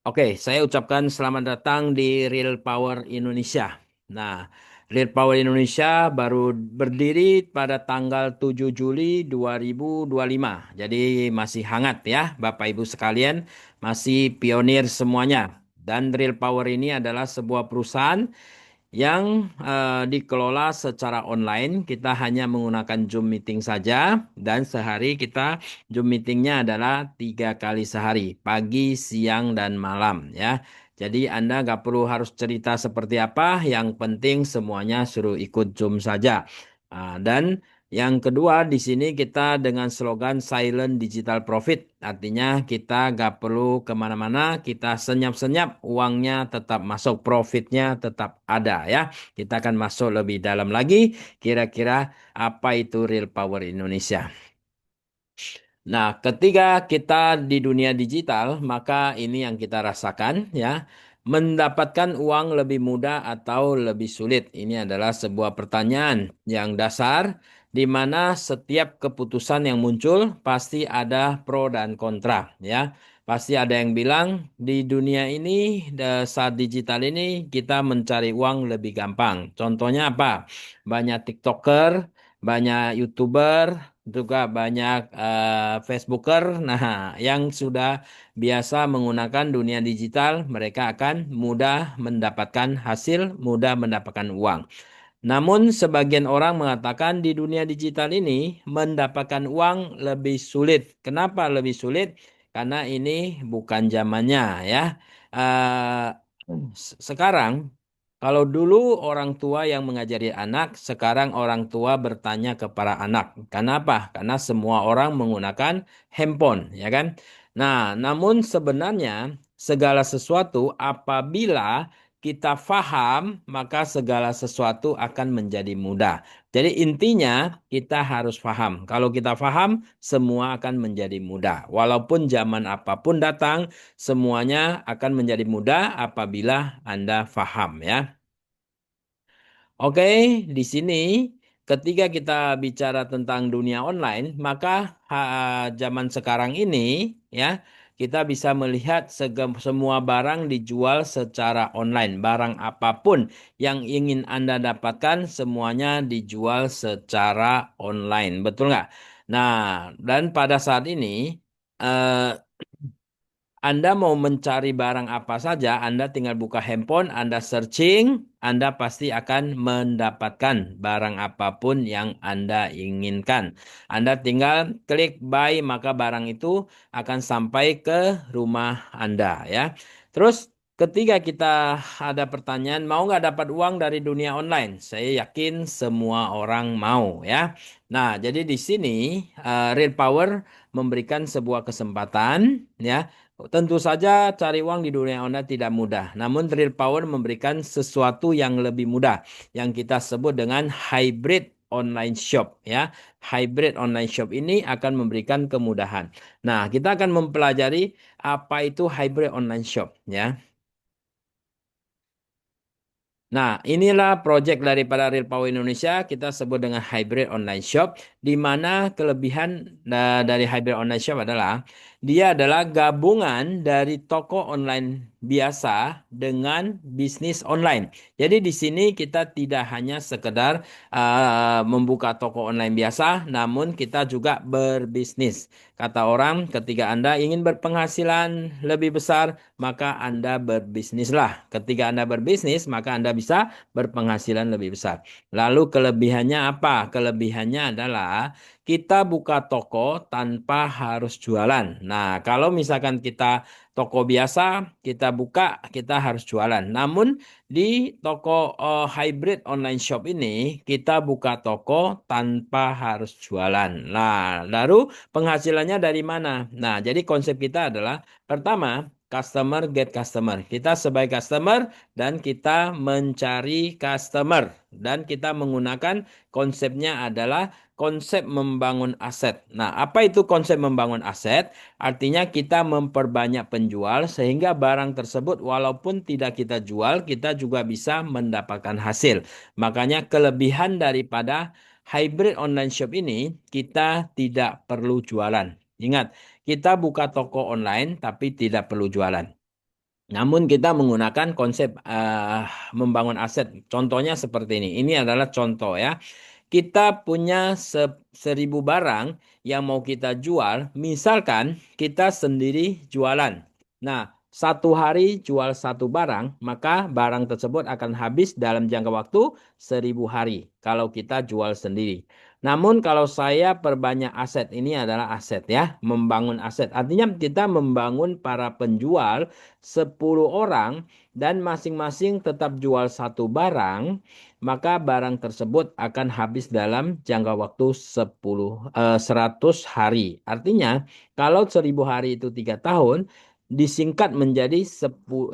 Oke, saya ucapkan selamat datang di Real Power Indonesia. Nah, Real Power Indonesia baru berdiri pada tanggal 7 Juli 2025. Jadi masih hangat ya, Bapak Ibu sekalian, masih pionir semuanya. Dan Real Power ini adalah sebuah perusahaan yang dikelola secara online. Kita hanya menggunakan Zoom meeting saja dan sehari kita Zoom meetingnya adalah 3 kali sehari, pagi, siang, dan malam ya. Jadi Anda nggak perlu harus cerita seperti apa, yang penting semuanya suruh ikut Zoom saja. Dan yang kedua di sini kita dengan slogan Silent Digital Profit. Artinya kita nggak perlu kemana-mana, kita senyap-senyap, uangnya tetap masuk, profitnya tetap ada ya. Kita akan masuk lebih dalam lagi, kira-kira apa itu Real Power Indonesia. Nah, ketika kita di dunia digital, maka ini yang kita rasakan ya. Mendapatkan uang lebih mudah atau lebih sulit? Ini adalah sebuah pertanyaan yang dasar di mana setiap keputusan yang muncul pasti ada pro dan kontra ya. Pasti ada yang bilang di dunia ini saat digital ini kita mencari uang lebih gampang. Contohnya apa? Banyak TikToker, banyak YouTuber, juga banyak Facebooker. Nah, yang sudah biasa menggunakan dunia digital, mereka akan mudah mendapatkan hasil, mudah mendapatkan uang. Namun, sebagian orang mengatakan di dunia digital ini mendapatkan uang lebih sulit. Kenapa lebih sulit? Karena ini bukan zamannya, ya. Eh, Sekarang, kalau dulu orang tua yang mengajari anak, sekarang orang tua bertanya kepada anak. Kenapa? Karena semua orang menggunakan handphone, ya kan? Nah, namun sebenarnya segala sesuatu apabila kita faham, maka segala sesuatu akan menjadi mudah. Jadi intinya kita harus faham. Kalau kita faham, semua akan menjadi mudah. Walaupun zaman apapun datang, semuanya akan menjadi mudah apabila Anda faham ya. Oke, di sini ketika kita bicara tentang dunia online, maka zaman sekarang ini ya, kita bisa melihat semua barang dijual secara online. Barang apapun yang ingin Anda dapatkan, semuanya dijual secara online. Betul nggak? Nah, dan pada saat ini eh, anda mau mencari barang apa saja, Anda tinggal buka handphone, Anda searching, Anda pasti akan mendapatkan barang apapun yang Anda inginkan. Anda tinggal klik buy, maka barang itu akan sampai ke rumah Anda ya. Terus ketika kita ada pertanyaan, mau nggak dapat uang dari dunia online? Saya yakin semua orang mau ya. Nah, jadi di sini Real Power memberikan sebuah kesempatan ya. Tentu saja cari uang di dunia online tidak mudah. Namun Real Power memberikan sesuatu yang lebih mudah yang kita sebut dengan hybrid online shop ya. Hybrid online shop ini akan memberikan kemudahan. Nah, kita akan mempelajari apa itu hybrid online shop ya. Nah, inilah proyek daripada Real Power Indonesia, kita sebut dengan hybrid online shop, di mana kelebihan dari hybrid online shop adalah dia adalah gabungan dari toko online biasa dengan bisnis online. Jadi di sini kita tidak hanya sekedar membuka toko online biasa, namun kita juga berbisnis. Kata orang, ketika Anda ingin berpenghasilan lebih besar, maka Anda berbisnislah. Ketika Anda berbisnis, maka Anda bisa berpenghasilan lebih besar. Lalu kelebihannya apa? Kelebihannya adalah kita buka toko tanpa harus jualan. Nah, kalau misalkan kita toko biasa, kita buka, kita harus jualan. Namun di toko hybrid online shop ini, kita buka toko tanpa harus jualan. Nah, lalu penghasilannya dari mana? Nah, jadi konsep kita adalah pertama, customer get customer. Kita sebagai customer dan kita mencari customer. Dan kita menggunakan konsepnya adalah konsep membangun aset. Nah, apa itu konsep membangun aset? Artinya kita memperbanyak penjual sehingga barang tersebut walaupun tidak kita jual, kita juga bisa mendapatkan hasil. Makanya kelebihan daripada hybrid online shop ini, kita tidak perlu jualan. Ingat, kita buka toko online tapi tidak perlu jualan. Namun kita menggunakan konsep membangun aset. Contohnya seperti ini. Ini adalah contoh ya. Kita punya 1.000 barang yang mau kita jual. Misalkan kita sendiri jualan. Nah, satu hari jual satu barang, maka barang tersebut akan habis dalam jangka waktu 1.000 hari. Kalau kita jual sendiri. Namun kalau saya perbanyak aset, ini adalah aset ya, membangun aset. Artinya kita membangun para penjual 10 orang dan masing-masing tetap jual satu barang, maka barang tersebut akan habis dalam jangka waktu 100 hari. Artinya kalau 1.000 hari itu 3 tahun, disingkat menjadi 100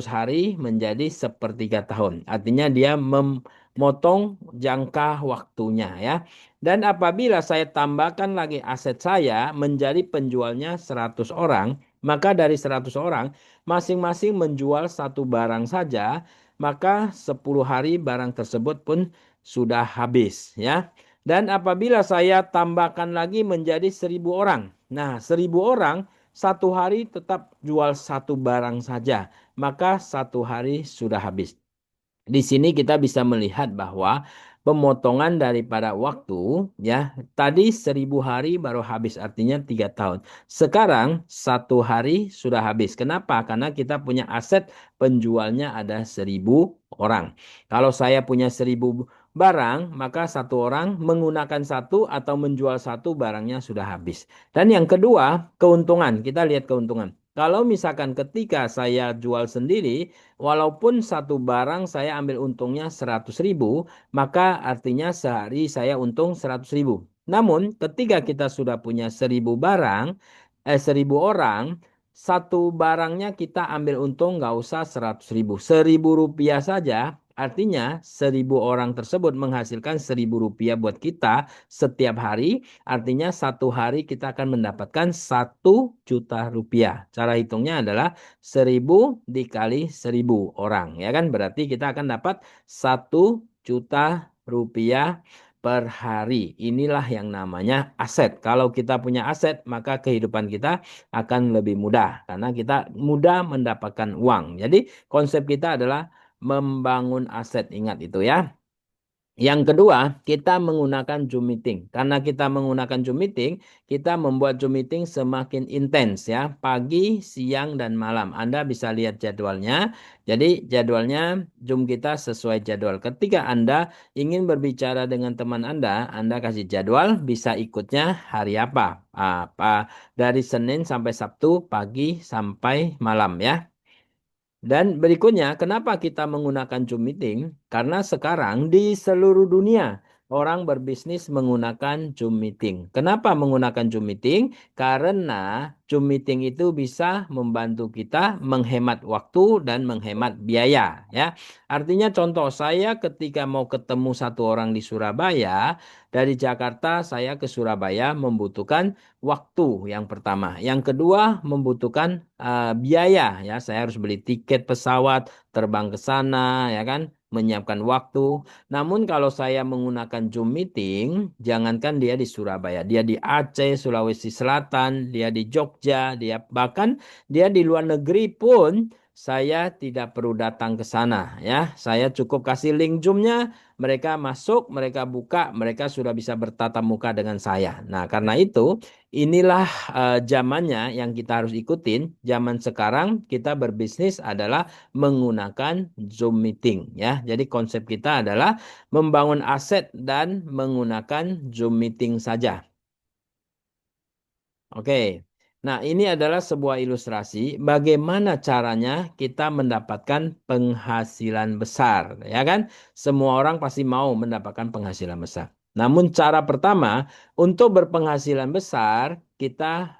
hari menjadi sepertiga tahun. Artinya dia memotong jangka waktunya ya. Dan apabila saya tambahkan lagi aset saya menjadi penjualnya 100 orang, maka dari 100 orang masing-masing menjual satu barang saja, maka 10 hari barang tersebut pun sudah habis ya. Dan apabila saya tambahkan lagi menjadi 1.000 orang. Nah, 1.000 orang satu hari tetap jual satu barang saja, maka satu hari sudah habis. Di sini kita bisa melihat bahwa pemotongan daripada waktu ya tadi 1.000 hari baru habis artinya 3 tahun. Sekarang satu hari sudah habis. Kenapa? Karena kita punya aset penjualnya ada 1.000 orang. Kalau saya punya 1.000 barang, maka satu orang menggunakan satu atau menjual satu barangnya sudah habis. Dan yang kedua, keuntungan. Kita lihat keuntungan. Kalau misalkan ketika saya jual sendiri, walaupun satu barang saya ambil untungnya 100.000, maka artinya sehari saya untung 100.000. Namun ketika kita sudah punya 1.000 barang, 1.000 orang, satu barangnya kita ambil untung nggak usah 100.000. 1.000 rupiah saja, artinya 1.000 orang tersebut menghasilkan 1.000 rupiah buat kita setiap hari. Artinya satu hari kita akan mendapatkan 1 juta rupiah. Cara hitungnya adalah 1.000 dikali 1.000 orang ya kan berarti kita akan dapat 1 juta rupiah per hari. Inilah yang namanya aset. Kalau kita punya aset maka kehidupan kita akan lebih mudah karena kita mudah mendapatkan uang. Jadi konsep kita adalah membangun aset, ingat itu ya. Yang kedua, kita menggunakan Zoom meeting. Karena kita menggunakan Zoom meeting, kita membuat Zoom meeting semakin intens ya, pagi, siang, dan malam. Anda bisa lihat jadwalnya. Jadi jadwalnya Zoom kita sesuai jadwal. Ketika Anda ingin berbicara dengan teman Anda kasih jadwal, bisa ikutnya hari apa? Dari Senin sampai Sabtu, pagi sampai malam ya. Dan berikutnya, kenapa kita menggunakan Zoom meeting? Karena sekarang di seluruh dunia orang berbisnis menggunakan Zoom meeting. Kenapa menggunakan Zoom meeting? Karena Zoom meeting itu bisa membantu kita menghemat waktu dan menghemat biaya, ya. Artinya contoh saya ketika mau ketemu satu orang di Surabaya, dari Jakarta saya ke Surabaya membutuhkan waktu yang pertama. Yang kedua membutuhkan biaya ya. Saya harus beli tiket pesawat, terbang ke sana ya kan, menyiapkan waktu. Namun kalau saya menggunakan Zoom meeting, jangankan dia di Surabaya, dia di Aceh, Sulawesi Selatan, dia di Jogja, dia bahkan dia di luar negeri pun saya tidak perlu datang ke sana ya. Saya cukup kasih link Zoom-nya, mereka masuk, mereka buka, mereka sudah bisa bertatap muka dengan saya. Nah, karena itu inilah zamannya yang kita harus ikutin. Zaman sekarang kita berbisnis adalah menggunakan Zoom meeting ya. Jadi konsep kita adalah membangun aset dan menggunakan Zoom meeting saja. Oke. Nah, ini adalah sebuah ilustrasi bagaimana caranya kita mendapatkan penghasilan besar, ya kan? Semua orang pasti mau mendapatkan penghasilan besar. Namun cara pertama untuk berpenghasilan besar, kita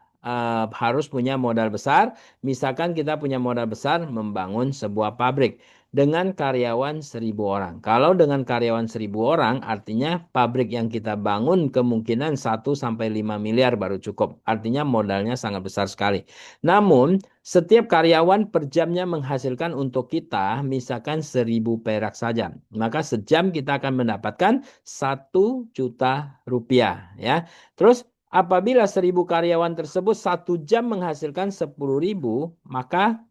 harus punya modal besar. Misalkan kita punya modal besar membangun sebuah pabrik dengan karyawan 1.000 orang. Kalau dengan karyawan 1.000 orang, artinya pabrik yang kita bangun kemungkinan 1 sampai 5 miliar baru cukup. Artinya modalnya sangat besar sekali. Namun, setiap karyawan per jamnya menghasilkan untuk kita misalkan 1.000 perak saja. Maka sejam kita akan mendapatkan 1 juta rupiah. Ya. Terus apabila 1.000 karyawan tersebut 1 jam menghasilkan 10.000, maka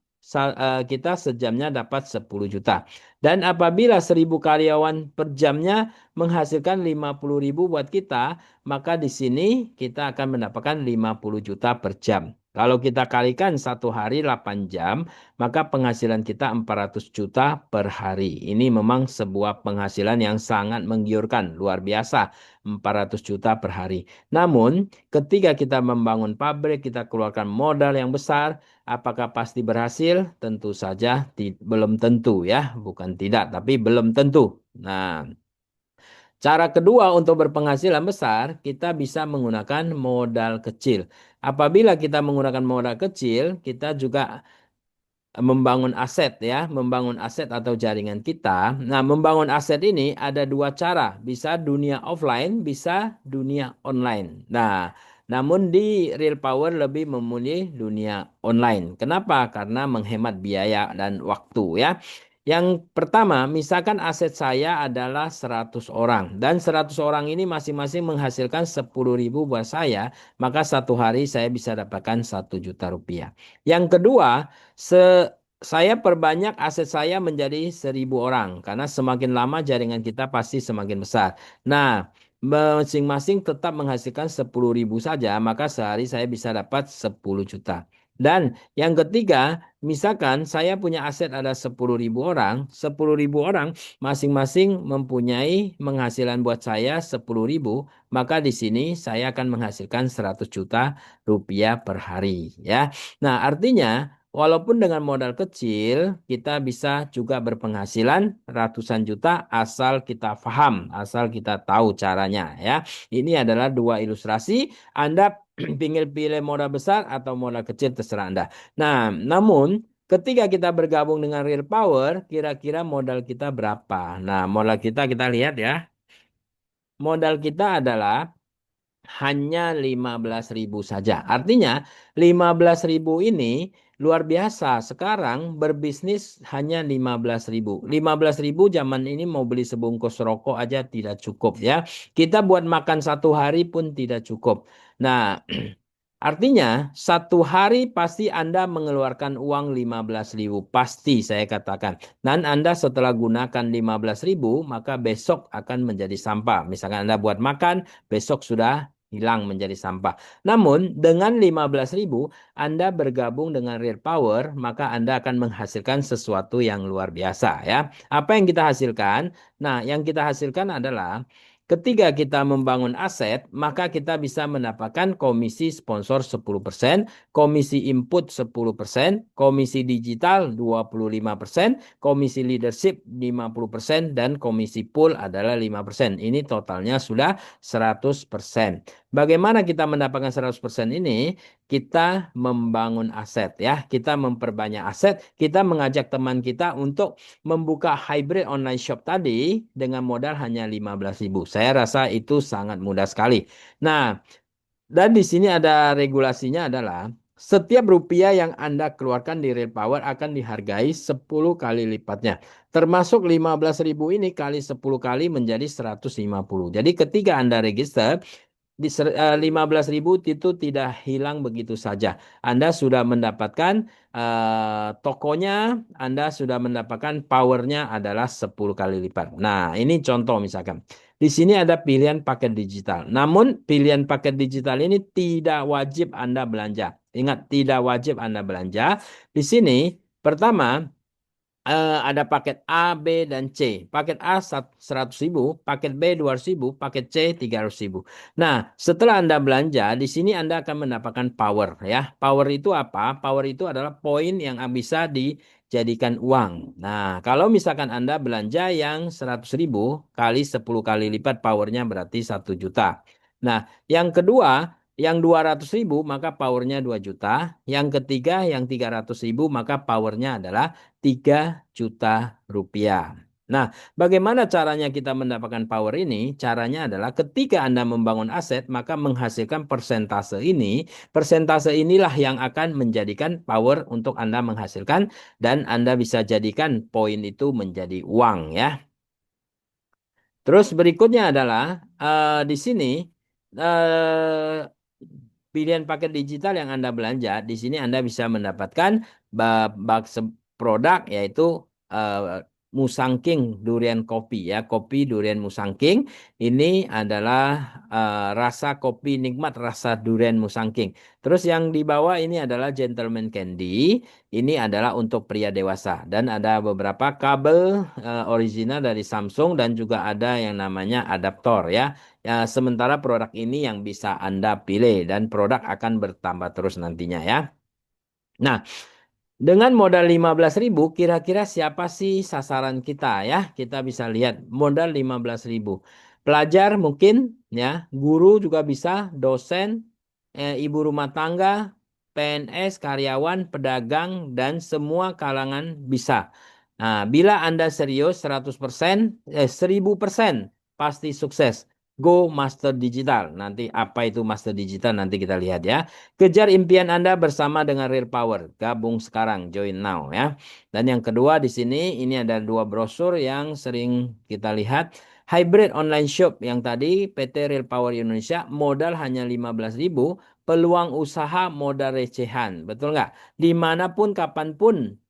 kita sejamnya dapat 10 juta. Dan apabila 1.000 karyawan per jamnya menghasilkan 50.000 buat kita, maka di sini kita akan mendapatkan 50 juta per jam. Kalau kita kalikan satu hari 8 jam, maka penghasilan kita 400 juta per hari. Ini memang sebuah penghasilan yang sangat menggiurkan, luar biasa, 400 juta per hari. Namun, ketika kita membangun pabrik, kita keluarkan modal yang besar, apakah pasti berhasil? Tentu saja belum tentu ya, bukan tidak, tapi belum tentu. Nah, cara kedua untuk berpenghasilan besar, kita bisa menggunakan modal kecil. Apabila kita menggunakan modal kecil, kita juga membangun aset ya, membangun aset atau jaringan kita. Nah, membangun aset ini ada dua cara, bisa dunia offline, bisa dunia online. Nah, namun di Real Power lebih memilih dunia online. Kenapa? Karena menghemat biaya dan waktu ya. Yang pertama, misalkan aset saya adalah 100 orang dan 100 orang ini masing-masing menghasilkan 10.000 buat saya, maka satu hari saya bisa dapatkan 1 juta rupiah. Yang kedua, saya perbanyak aset saya menjadi 1.000 orang karena semakin lama jaringan kita pasti semakin besar. Nah, masing-masing tetap menghasilkan 10.000 saja, maka sehari saya bisa dapat 10 juta. Dan yang ketiga, misalkan saya punya aset ada 10.000 orang masing-masing mempunyai penghasilan buat saya 10.000, maka di sini saya akan menghasilkan 100 juta rupiah per hari ya. Nah, artinya walaupun dengan modal kecil, kita bisa juga berpenghasilan ratusan juta asal kita paham, asal kita tahu caranya ya. Ini adalah dua ilustrasi. Anda tinggal pilih modal besar atau modal kecil terserah Anda. Nah, namun ketika kita bergabung dengan Real Power, kira-kira modal kita berapa? Nah, modal kita lihat ya. Modal kita adalah hanya 15.000 saja. Artinya 15.000 ini luar biasa. Sekarang berbisnis hanya 15.000. 15.000 zaman ini mau beli sebungkus rokok aja tidak cukup ya. Kita buat makan satu hari pun tidak cukup. Nah, artinya satu hari pasti Anda mengeluarkan uang 15.000. Pasti saya katakan. Dan Anda setelah gunakan 15.000 maka besok akan menjadi sampah. Misalkan Anda buat makan, besok sudah hilang menjadi sampah. Namun dengan 15.000 Anda bergabung dengan Real Power, maka Anda akan menghasilkan sesuatu yang luar biasa ya. Apa yang kita hasilkan? Nah, yang kita hasilkan adalah ketika kita membangun aset, maka kita bisa mendapatkan komisi sponsor 10%, komisi input 10%, komisi digital 25%, komisi leadership 50%, dan komisi pool adalah 5%. Ini totalnya sudah 100%. Bagaimana kita mendapatkan 100% ini? Kita membangun aset ya. Kita memperbanyak aset, kita mengajak teman kita untuk membuka hybrid online shop tadi dengan modal hanya 15.000. Saya rasa itu sangat mudah sekali. Nah, dan di sini ada regulasinya adalah setiap rupiah yang Anda keluarkan di Real Power akan dihargai 10 kali lipatnya. Termasuk 15.000 ini kali 10 kali menjadi 150. Jadi ketika Anda register, 15.000 itu tidak hilang begitu saja. Anda sudah mendapatkan tokonya, Anda sudah mendapatkan powernya adalah 10 kali lipat. Nah, ini contoh misalkan. Di sini ada pilihan paket digital. Namun pilihan paket digital ini tidak wajib Anda belanja. Ingat, tidak wajib Anda belanja. Di sini pertama ada paket A, B, dan C. Paket A 100.000, paket B 200.000, paket C 300.000. Nah, setelah Anda belanja, di sini Anda akan mendapatkan power ya. Power itu apa? Power itu adalah poin yang bisa dijadikan uang. Nah, kalau misalkan Anda belanja yang 100.000 kali 10 kali lipat powernya berarti 1 juta. Nah, yang kedua, yang 200.000 maka powernya 2 juta. Yang ketiga, yang 300.000 maka powernya adalah 3 juta rupiah. Nah, bagaimana caranya kita mendapatkan power ini? Caranya adalah ketika Anda membangun aset, maka menghasilkan persentase ini. Persentase inilah yang akan menjadikan power untuk Anda menghasilkan dan Anda bisa jadikan poin itu menjadi uang ya. Terus berikutnya adalah di sini eh, pilihan paket digital yang Anda belanja, di sini Anda bisa mendapatkan produk yaitu Musang King durian kopi ya, kopi durian Musang King. Ini adalah rasa kopi nikmat rasa durian Musang King. Terus yang di bawah ini adalah Gentleman Candy. Ini adalah untuk pria dewasa dan ada beberapa kabel original dari Samsung dan juga ada yang namanya adaptor ya. Ya, sementara produk ini yang bisa Anda pilih dan produk akan bertambah terus nantinya ya. Nah, dengan modal 15.000, kira-kira siapa sih sasaran kita ya? Kita bisa lihat modal 15.000. Pelajar mungkin ya, guru juga bisa, dosen, ibu rumah tangga, PNS, karyawan, pedagang, dan semua kalangan bisa. Nah, bila Anda serius 100%, 1000% pasti sukses. Go Master Digital. Nanti apa itu Master Digital nanti kita lihat ya. Kejar impian Anda bersama dengan Real Power. Gabung sekarang, join now ya. Dan yang kedua di sini ini ada dua brosur yang sering kita lihat. Hybrid online shop yang tadi PT Real Power Indonesia modal hanya 15.000, peluang usaha modal recehan. Betul nggak? Dimanapun, kapanpun,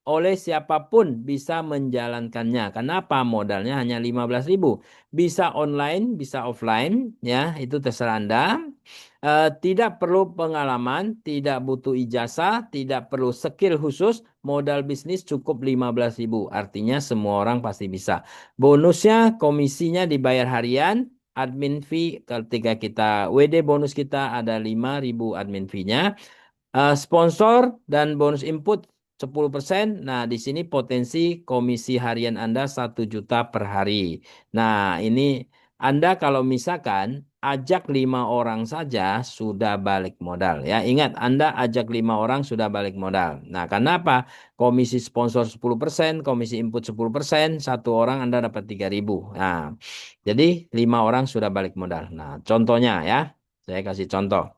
oleh siapapun bisa menjalankannya. Kenapa modalnya hanya 15.000? Bisa online, bisa offline, ya itu terserah Anda. Tidak perlu pengalaman, tidak butuh ijazah, tidak perlu skill khusus, modal bisnis cukup 15.000. Artinya semua orang pasti bisa. Bonusnya, komisinya dibayar harian, admin fee ketika kita WD bonus kita ada 5.000 admin fee-nya. Sponsor dan bonus input 10%. Nah, di sini potensi komisi harian Anda 1 juta per hari. Nah, ini Anda kalau misalkan ajak 5 orang saja sudah balik modal. Ya, ingat Anda ajak 5 orang sudah balik modal. Nah, karena apa? Komisi sponsor 10%, komisi input 10%, 1 orang Anda dapat 3.000. Nah, jadi 5 orang sudah balik modal. Nah, contohnya ya, saya kasih contoh.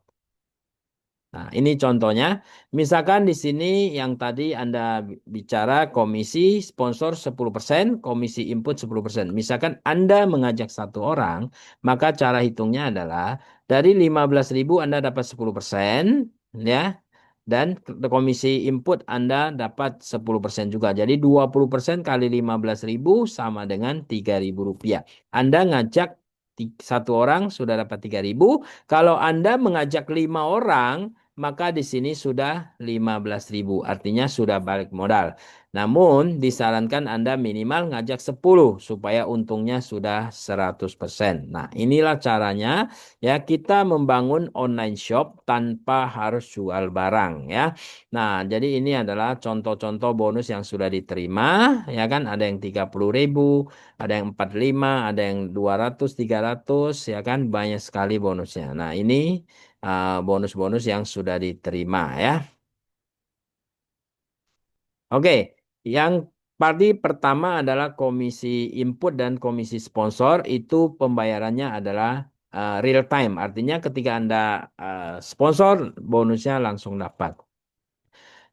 Nah, ini contohnya. Misalkan di sini yang tadi Anda bicara komisi sponsor 10%, komisi input 10%. Misalkan Anda mengajak 1 orang, maka cara hitungnya adalah dari 15.000 Anda dapat 10%, ya. Dan komisi input Anda dapat 10% juga. Jadi 20% kali 15.000 sama dengan 3.000 rupiah. Anda ngajak 1 orang sudah dapat 3.000. Kalau Anda mengajak 5 orang, maka di sini sudah 15.000. Artinya sudah balik modal. Namun disarankan Anda minimal ngajak 10 supaya untungnya sudah 100%. Nah, inilah caranya ya kita membangun online shop tanpa harus jual barang ya. Nah, jadi ini adalah contoh-contoh bonus yang sudah diterima ya kan, ada yang 30.000, ada yang 45, ada yang 200, 300 ya kan, banyak sekali bonusnya. Nah, ini bonus-bonus yang sudah diterima ya. Oke, yang pasti pertama adalah komisi input dan komisi sponsor itu pembayarannya adalah real time. Artinya ketika Anda sponsor, bonusnya langsung dapat.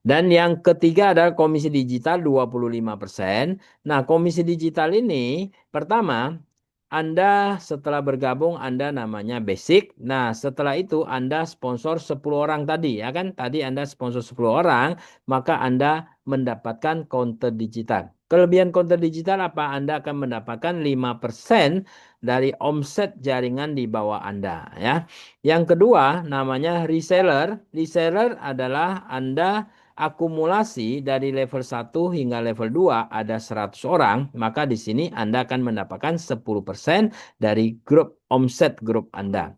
Dan yang ketiga adalah komisi digital 25%. Nah, komisi digital ini pertama Anda setelah bergabung Anda namanya basic. Nah, setelah itu Anda sponsor 10 orang tadi ya kan? Tadi Anda sponsor 10 orang, maka Anda mendapatkan counter digital. Kelebihan counter digital apa? Anda akan mendapatkan 5% dari omset jaringan di bawah Anda ya. Yang kedua namanya reseller. Reseller adalah Anda akumulasi dari level 1 hingga level 2 ada 100 orang, maka di sini Anda akan mendapatkan 10% dari grup omset grup Anda.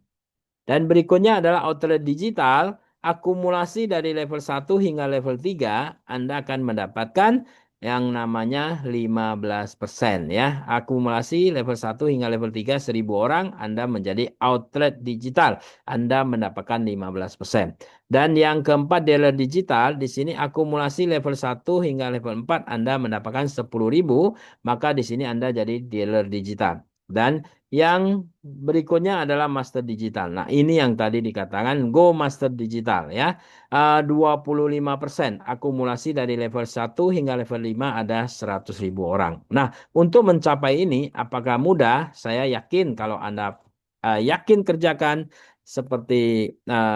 Dan berikutnya adalah outlet digital. Akumulasi dari level 1 hingga level 3, Anda akan mendapatkan yang namanya 15% ya. Akumulasi level 1 hingga level 3 1.000 orang, Anda menjadi outlet digital. Anda mendapatkan 15%. Dan yang keempat dealer digital, di sini akumulasi level 1 hingga level 4 Anda mendapatkan 10.000, maka di sini Anda jadi dealer digital. Dan yang berikutnya adalah master digital. Nah, ini yang tadi dikatakan go master digital ya. 25% akumulasi dari level 1 hingga level 5 ada 100.000 orang. Nah, untuk mencapai ini apakah mudah? Saya yakin kalau Anda yakin kerjakan, seperti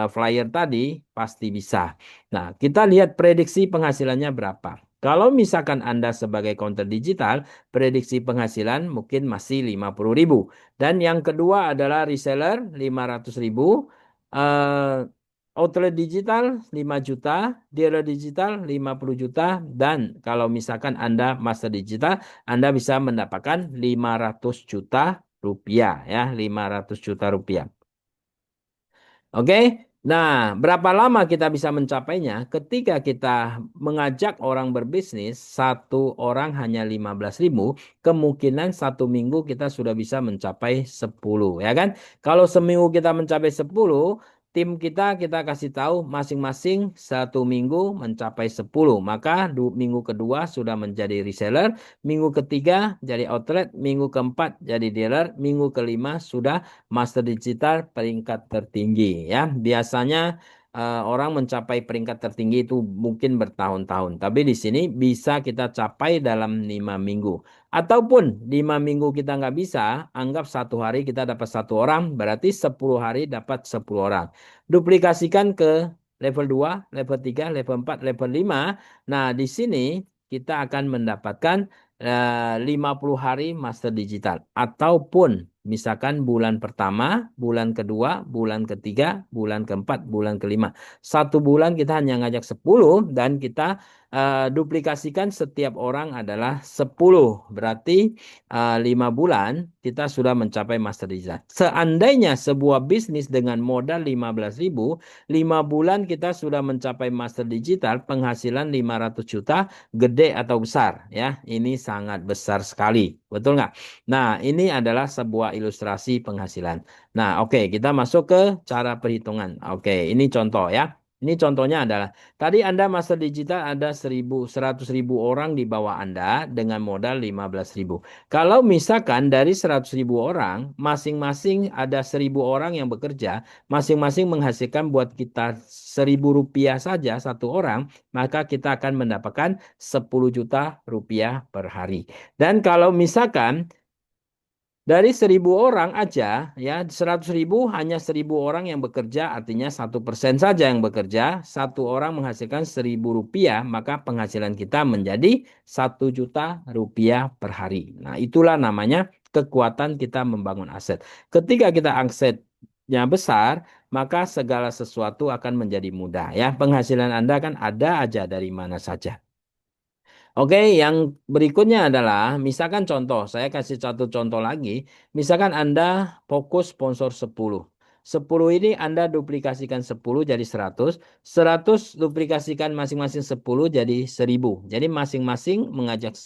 flyer tadi, pasti bisa. Nah, kita lihat prediksi penghasilannya berapa. Kalau misalkan Anda sebagai counter digital, prediksi penghasilan mungkin masih 50.000. Dan yang kedua adalah reseller 500.000. eh, Outlet digital 5 juta, dealer digital 50 juta, dan kalau misalkan Anda master digital, Anda bisa mendapatkan 500 juta rupiah ya, 500 juta rupiah. Oke. Nah, berapa lama kita bisa mencapainya? Ketika kita mengajak orang berbisnis, satu orang hanya 15.000, kemungkinan satu minggu kita sudah bisa mencapai 10, ya kan? Kalau seminggu kita mencapai 10, tim kita kasih tahu masing-masing satu minggu mencapai 10. Maka minggu kedua sudah menjadi reseller, minggu ketiga jadi outlet, minggu keempat jadi dealer, minggu kelima sudah master digital peringkat tertinggi ya. Biasanya orang mencapai peringkat tertinggi itu mungkin bertahun-tahun. Tapi di sini bisa kita capai dalam 5 minggu. Ataupun 5 minggu kita nggak bisa, anggap satu hari kita dapat satu orang, berarti 10 hari dapat 10 orang. Duplikasikan ke level 2, level 3, level 4, level 5. Nah, di sini kita akan mendapatkan 50 hari master digital. Ataupun misalkan bulan pertama, bulan kedua, bulan ketiga, bulan keempat, bulan kelima. Satu bulan kita hanya ngajak 10 dan kita duplikasikan setiap orang adalah 10. Berarti 5 bulan kita sudah mencapai master digital. Seandainya sebuah bisnis dengan modal 15.000, 5 bulan kita sudah mencapai master digital, penghasilan 500 juta, gede atau besar ya. Ini sangat besar sekali. Betul nggak? Nah, ini adalah sebuah ilustrasi penghasilan. Nah, oke, kita masuk ke cara perhitungan. Oke, ini contoh ya. Ini contohnya adalah tadi Anda master digital ada 100.000 orang di bawah Anda dengan modal 15.000. Kalau misalkan dari 100.000 orang, masing-masing ada 1.000 orang yang bekerja, masing-masing menghasilkan buat kita 1.000 rupiah saja satu orang, maka kita akan mendapatkan 10 juta rupiah per hari. Dan kalau misalkan dari 1.000 orang aja, ya 100.000 hanya 1.000 orang yang bekerja, artinya 1% saja yang bekerja, satu orang menghasilkan 1.000 rupiah, maka penghasilan kita menjadi 1 juta rupiah per hari. Nah, itulah namanya kekuatan kita membangun aset. Ketika kita asetnya besar, maka segala sesuatu akan menjadi mudah. Ya, penghasilan Anda kan ada aja dari mana saja. Oke, yang berikutnya adalah, misalkan contoh, saya kasih satu contoh lagi. Misalkan Anda fokus sponsor 10. 10 ini Anda duplikasikan 10 jadi 100. 100 duplikasikan masing-masing 10 jadi 1.000. Jadi masing-masing mengajak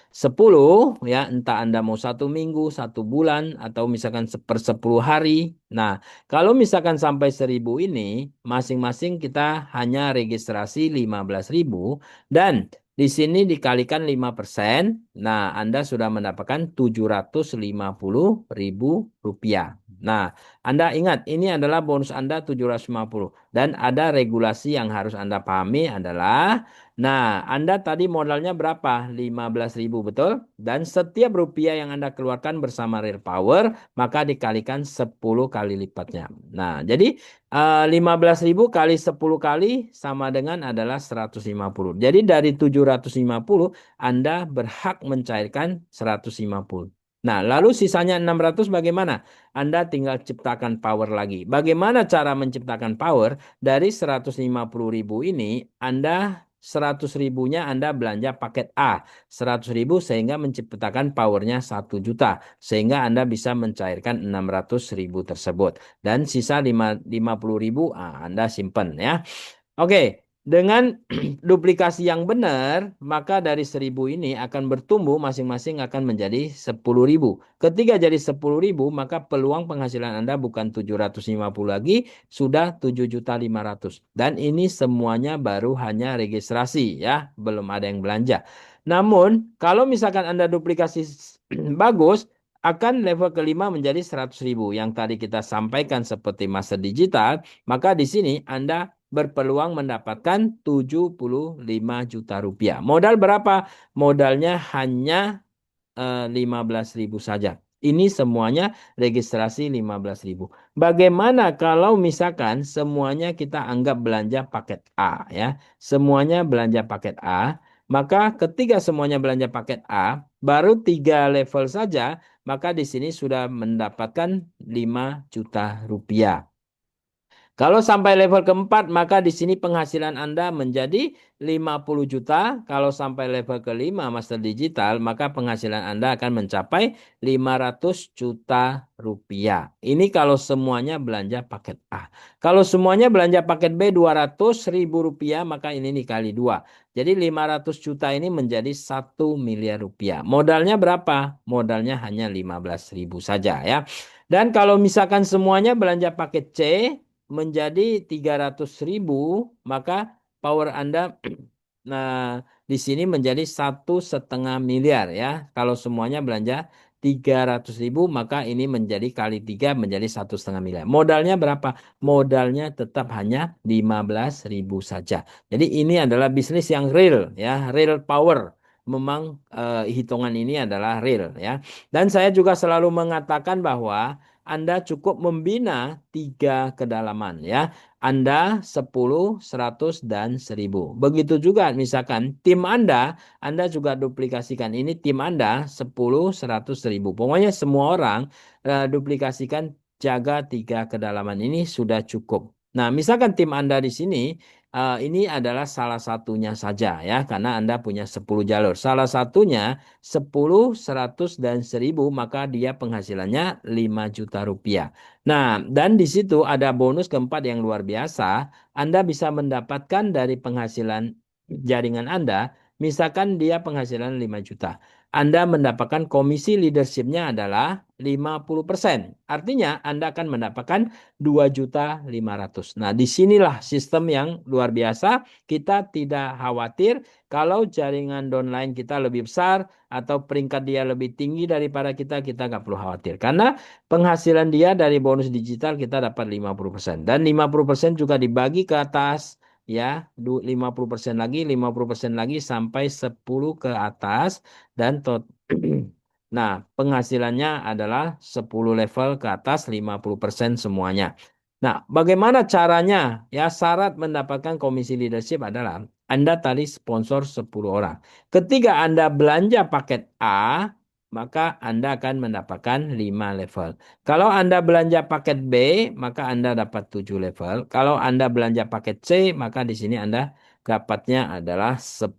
10, ya, entah Anda mau satu minggu, satu bulan, atau misalkan per 10 hari. Nah, kalau misalkan sampai 1.000 ini, masing-masing kita hanya registrasi 15.000. Dan di sini dikalikan 5%. Nah, Anda sudah mendapatkan 750.000 rupiah. Nah, Anda ingat ini adalah bonus Anda 750. Dan ada regulasi yang harus Anda pahami adalah, nah, Anda tadi modalnya berapa? 15.000, betul? Dan setiap rupiah yang Anda keluarkan bersama Real Power, maka dikalikan 10 kali lipatnya. Nah, jadi 15.000 kali 10 kali sama dengan adalah 150. Jadi dari 750 Anda berhak mencairkan 150. Nah, lalu sisanya 600 bagaimana? Anda tinggal ciptakan power lagi. Bagaimana cara menciptakan power? Dari 150.000 ini Anda 100 ribunya Anda belanja paket A 100 ribu sehingga menciptakan powernya 1 juta sehingga Anda bisa mencairkan 600 ribu tersebut. Dan sisa 50 ribu Anda simpan ya. Oke, dengan duplikasi yang benar, maka dari 1.000 ini akan bertumbuh masing-masing akan menjadi 10.000. Ketika jadi 10.000, maka peluang penghasilan Anda bukan 750 lagi, sudah 7.500.000. Dan ini semuanya baru hanya registrasi ya, belum ada yang belanja. Namun, kalau misalkan Anda duplikasi bagus, akan level kelima menjadi 100.000 yang tadi kita sampaikan seperti masa digital, maka di sini Anda berpeluang mendapatkan 75 juta rupiah. Modal berapa? Modalnya hanya 15.000 saja. Ini semuanya registrasi 15.000. Bagaimana kalau misalkan semuanya kita anggap belanja paket A ya. Semuanya belanja paket A, maka ketika semuanya belanja paket A, baru 3 level saja, maka di sini sudah mendapatkan 5 juta rupiah. Kalau sampai level keempat, maka di sini penghasilan Anda menjadi 50 juta. Kalau sampai level kelima Master Digital, maka penghasilan Anda akan mencapai 500 juta rupiah. Ini kalau semuanya belanja paket A. Kalau semuanya belanja paket B 200 ribu rupiah, maka ini dikali 2. Jadi 500 juta ini menjadi 1 miliar rupiah. Modalnya berapa? Modalnya hanya 15 ribu saja ya. Dan kalau misalkan semuanya belanja paket C, menjadi 300.000, maka power Anda nah di sini menjadi 1,5 miliar ya. Kalau semuanya belanja 300.000, maka ini menjadi kali 3 menjadi 1,5 miliar. Modalnya berapa? Modalnya tetap hanya 15.000 saja. Jadi ini adalah bisnis yang real ya, real power. Memang hitungan ini adalah real ya. Dan saya juga selalu mengatakan bahwa Anda cukup membina 3 kedalaman ya. Anda 10, 100, dan 1.000. Begitu juga misalkan tim Anda juga duplikasikan. Ini tim Anda 10, 100, 1.000. Pokoknya semua orang duplikasikan, jaga 3 kedalaman ini sudah cukup. Nah, misalkan tim Anda di sini, ini adalah salah satunya saja ya, karena Anda punya 10 jalur. Salah satunya 10, 100, dan 1.000, maka dia penghasilannya 5 juta rupiah. Nah, dan di situ ada bonus keempat yang luar biasa. Anda bisa mendapatkan dari penghasilan jaringan Anda, misalkan dia penghasilan 5 juta. Anda mendapatkan komisi leadership-nya adalah 50%. Artinya Anda akan mendapatkan 2.500.000. Nah, disinilah sistem yang luar biasa. Kita tidak khawatir kalau jaringan downline kita lebih besar atau peringkat dia lebih tinggi daripada kita nggak perlu khawatir. Karena penghasilan dia dari bonus digital kita dapat 50%. Dan 50% juga dibagi ke atas ya, 50% lagi, 50% lagi sampai 10 ke atas dan nah, penghasilannya adalah 10 level ke atas 50% semuanya. Nah, bagaimana caranya? Ya, syarat mendapatkan komisi leadership adalah Anda tadi sponsor 10 orang. Ketika Anda belanja paket A, maka Anda akan mendapatkan 5 level. Kalau Anda belanja paket B, maka Anda dapat 7 level. Kalau Anda belanja paket C, maka di sini Anda dapatnya adalah 10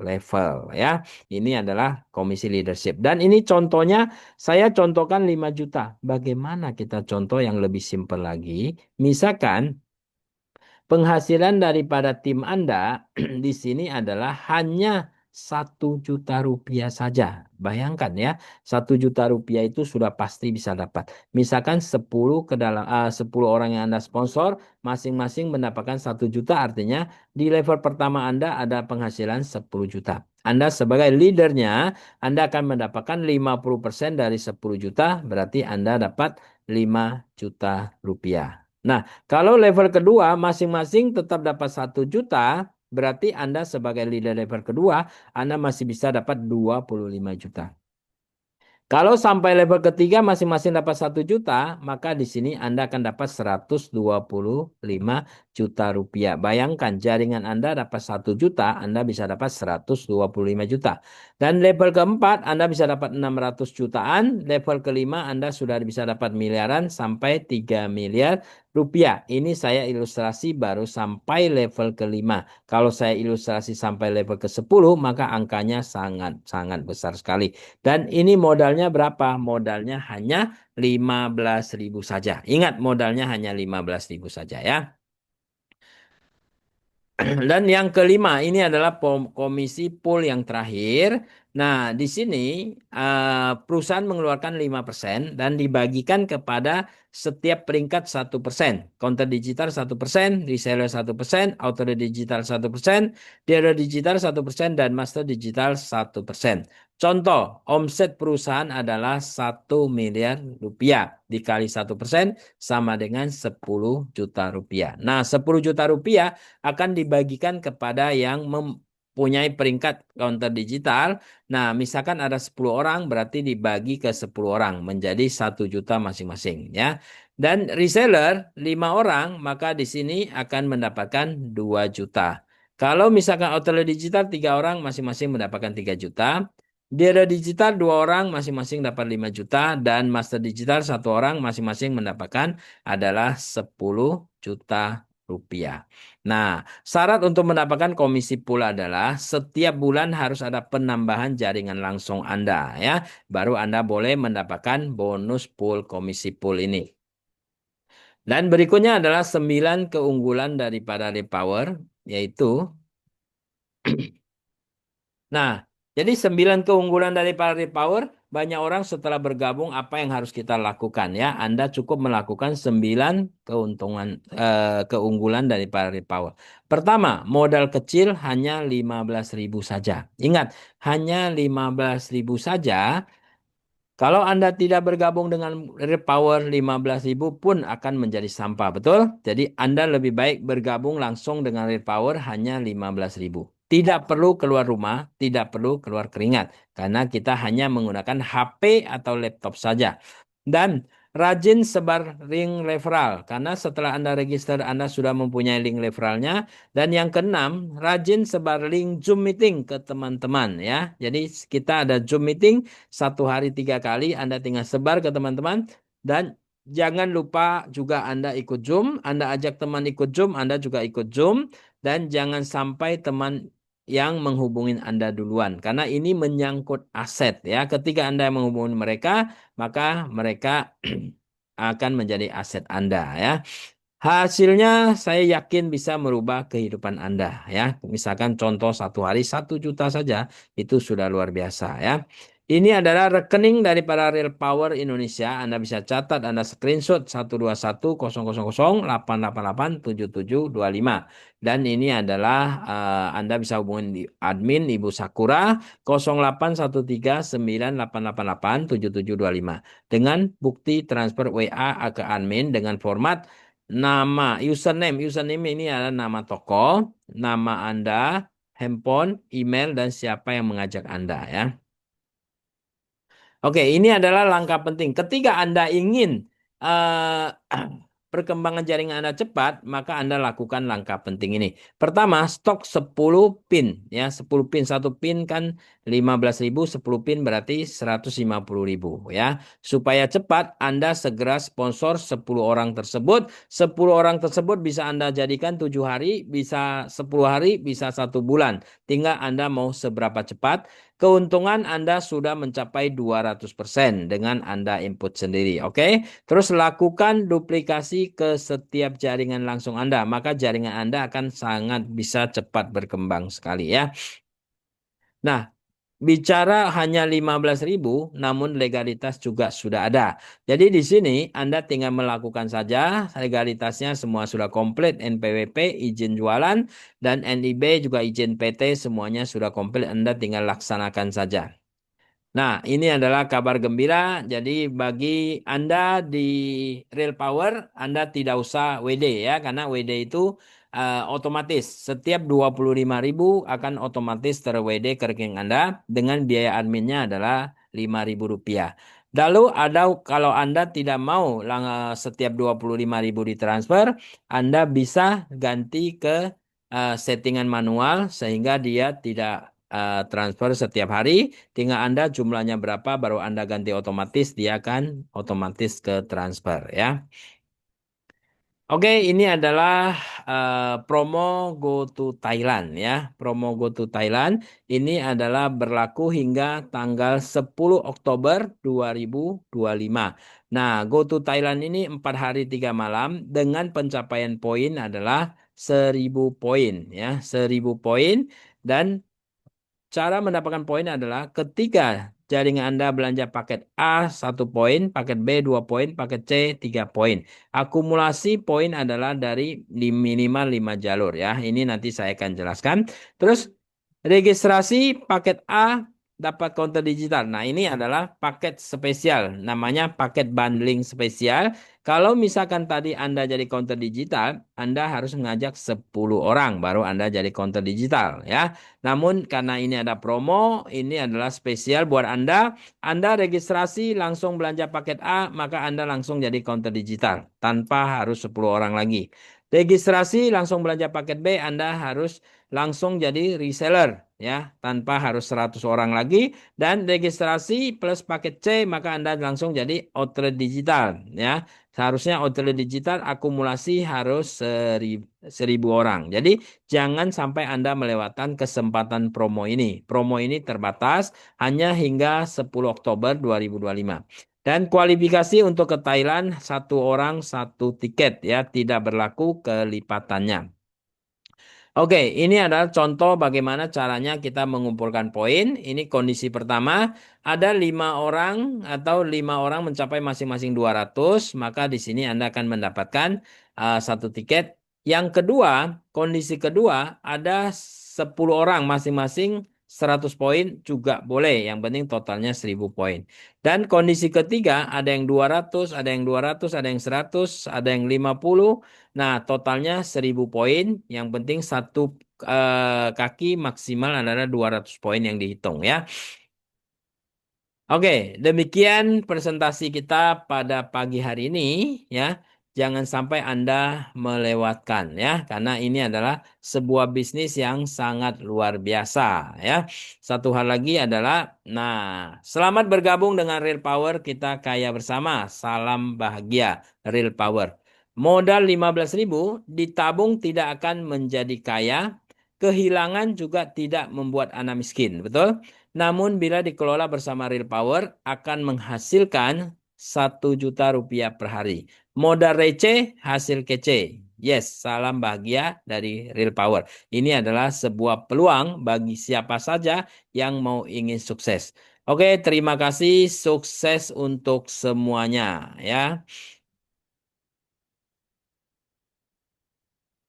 level ya. Ini adalah komisi leadership. Dan ini contohnya saya contohkan 5 juta. Bagaimana kita contoh yang lebih simpel lagi? Misalkan penghasilan daripada tim Anda di sini adalah hanya 1 juta rupiah saja. Bayangkan ya, 1 juta rupiah itu sudah pasti bisa dapat. Misalkan 10 orang yang Anda sponsor, masing-masing mendapatkan 1 juta, artinya di level pertama Anda ada penghasilan 10 juta. Anda sebagai leadernya, Anda akan mendapatkan 50% dari 10 juta, berarti Anda dapat 5 juta rupiah. Nah, kalau level kedua masing-masing tetap dapat 1 juta, berarti Anda sebagai leader level kedua, Anda masih bisa dapat 25 juta. Kalau sampai level ketiga masing-masing dapat 1 juta, maka di sini Anda akan dapat 125 juta rupiah. Bayangkan jaringan Anda dapat 1 juta, Anda bisa dapat 125 juta. Dan level keempat Anda bisa dapat 600 jutaan, level kelima Anda sudah bisa dapat miliaran sampai 3 miliar rupiah. Ini saya ilustrasi baru sampai level kelima. Kalau saya ilustrasi sampai level ke-10, maka angkanya sangat-sangat besar sekali. Dan ini modalnya berapa? Modalnya hanya 15.000 saja. Ingat, modalnya hanya 15.000 saja ya. Dan yang kelima, ini adalah komisi pool yang terakhir. Nah, di sini perusahaan mengeluarkan 5% dan dibagikan kepada setiap peringkat 1%. Counter digital 1%, reseller 1%, auto digital 1%, dealer digital 1%, dan master digital 1%. Contoh, omset perusahaan adalah 1 miliar rupiah. Dikali 1% sama dengan 10 juta rupiah. Nah, 10 juta rupiah akan dibagikan kepada yang mempunyai peringkat counter digital. Nah, misalkan ada 10 orang berarti dibagi ke 10 orang menjadi 1 juta masing-masing ya. Dan reseller 5 orang maka di sini akan mendapatkan 2 juta. Kalau misalkan outlet digital 3 orang masing-masing mendapatkan 3 juta. Dealer digital 2 orang masing-masing dapat 5 juta dan master digital 1 orang masing-masing mendapatkan adalah 10 juta rupiah. Nah, syarat untuk mendapatkan komisi pool adalah setiap bulan harus ada penambahan jaringan langsung Anda ya. Baru Anda boleh mendapatkan bonus pool komisi pool ini. Dan berikutnya adalah 9 keunggulan daripada Repower yaitu nah, jadi 9 keunggulan dari Parity Power, banyak orang setelah bergabung apa yang harus kita lakukan ya. Anda cukup melakukan 9 keunggulan dari Parity Power. Pertama, modal kecil hanya 15.000 saja. Ingat, hanya 15.000 saja. Kalau Anda tidak bergabung dengan Repower 15.000 pun akan menjadi sampah, betul? Jadi Anda lebih baik bergabung langsung dengan Repower hanya 15.000. Tidak perlu keluar rumah, tidak perlu keluar keringat. Karena kita hanya menggunakan HP atau laptop saja. Dan rajin sebar link referral. Karena setelah Anda register, Anda sudah mempunyai link referralnya. Dan yang keenam, rajin sebar link Zoom meeting ke teman-teman ya. Jadi kita ada Zoom meeting 1 hari 3 kali. Anda tinggal sebar ke teman-teman. Dan jangan lupa juga Anda ikut Zoom. Anda ajak teman ikut Zoom. Anda juga ikut Zoom. Dan jangan sampai teman yang menghubungi Anda duluan. Karena ini menyangkut aset ya. Ketika Anda menghubungi mereka, maka mereka akan menjadi aset Anda ya. Hasilnya saya yakin bisa merubah kehidupan Anda ya. Misalkan contoh 1 hari 1 juta saja itu sudah luar biasa ya. Ini adalah rekening daripada Real Power Indonesia. Anda bisa catat, Anda screenshot 1210008887725. Dan ini adalah Anda bisa hubungi di admin Ibu Sakura 081398887725 dengan bukti transfer WA ke admin dengan format nama, username ini adalah nama toko, nama Anda, handphone, email, dan siapa yang mengajak Anda ya. Oke, ini adalah langkah penting. Ketika Anda ingin perkembangan jaringan Anda cepat, maka Anda lakukan langkah penting ini. Pertama, stok 10 pin. Ya, 10 pin. 1 pin kan 15.000, 10 pin berarti 150.000. Ya, supaya cepat, Anda segera sponsor 10 orang tersebut. 10 orang tersebut bisa Anda jadikan 7 hari, bisa 10 hari, bisa 1 bulan. Tinggal Anda mau seberapa cepat. Keuntungan Anda sudah mencapai 200% dengan Anda input sendiri. Oke, terus lakukan duplikasi ke setiap jaringan langsung Anda. Maka jaringan Anda akan sangat bisa cepat berkembang sekali ya. Nah, bicara hanya 15.000, namun legalitas juga sudah ada. Jadi di sini Anda tinggal melakukan saja, legalitasnya semua sudah komplit, NPWP, izin jualan, dan NIB juga izin PT, semuanya sudah komplit, Anda tinggal laksanakan saja. Nah, ini adalah kabar gembira. Jadi bagi Anda di Real Power, Anda tidak usah WD ya, karena WD itu otomatis. Setiap 25.000 akan otomatis ter-WD ke rekening Anda dengan biaya adminnya adalah 5.000 rupiah. Lalu ada kalau Anda tidak mau setiap 25.000 ditransfer, Anda bisa ganti ke settingan manual sehingga dia tidak transfer setiap hari. Tinggal Anda jumlahnya berapa baru Anda ganti otomatis, dia akan otomatis ke transfer ya. Oke, ini adalah promo Go to Thailand ya. Promo Go to Thailand ini adalah berlaku hingga tanggal 10 Oktober 2025. Nah, Go to Thailand ini 4 hari 3 malam dengan pencapaian poin adalah 1.000 poin ya, 1.000 poin. Dan cara mendapatkan poin adalah ketika jaringan Anda belanja paket A 1 poin, paket B 2 poin, paket C 3 poin. Akumulasi poin adalah dari minimal 5 jalur ya. Ini nanti saya akan jelaskan. Terus registrasi paket A dapat counter digital. Nah, ini adalah paket spesial, namanya paket bundling spesial. Kalau misalkan tadi Anda jadi counter digital, Anda harus mengajak 10 orang baru Anda jadi counter digital ya. Namun karena ini ada promo, ini adalah spesial buat Anda. Anda registrasi langsung belanja paket A, maka Anda langsung jadi counter digital tanpa harus 10 orang lagi. Registrasi langsung belanja paket B, Anda harus langsung jadi reseller ya, tanpa harus 100 orang lagi. Dan registrasi plus paket C, maka Anda langsung jadi outlet digital ya. Seharusnya outlet digital akumulasi harus 1.000 orang. Jadi jangan sampai Anda melewatkan kesempatan promo ini. Promo ini terbatas hanya hingga 10 Oktober 2025. Dan kualifikasi untuk ke Thailand satu orang satu tiket ya, tidak berlaku kelipatannya. Oke, ini adalah contoh bagaimana caranya kita mengumpulkan poin. Ini kondisi pertama, ada 5 orang atau 5 orang mencapai masing-masing 200, maka di sini Anda akan mendapatkan satu tiket. Yang kedua, kondisi kedua, ada 10 orang masing-masing 100 poin juga boleh. Yang penting totalnya 1.000 poin. Dan kondisi ketiga, ada yang 200, ada yang 200, ada yang 100, ada yang 50. Nah, totalnya 1.000 poin. Yang penting satu kaki maksimal adalah 200 poin yang dihitung ya. Oke, demikian presentasi kita pada pagi hari ini ya. Jangan sampai Anda melewatkan ya, karena ini adalah sebuah bisnis yang sangat luar biasa ya. Satu hal lagi adalah, nah, selamat bergabung dengan Real Power, kita kaya bersama. Salam bahagia Real Power. Modal 15.000 ditabung tidak akan menjadi kaya, kehilangan juga tidak membuat Anda miskin, betul? Namun bila dikelola bersama Real Power akan menghasilkan 1 juta rupiah per hari. Modal receh, hasil kece. Yes, salam bahagia dari Real Power. Ini adalah sebuah peluang bagi siapa saja yang mau ingin sukses. Oke, terima kasih. Sukses untuk semuanya ya.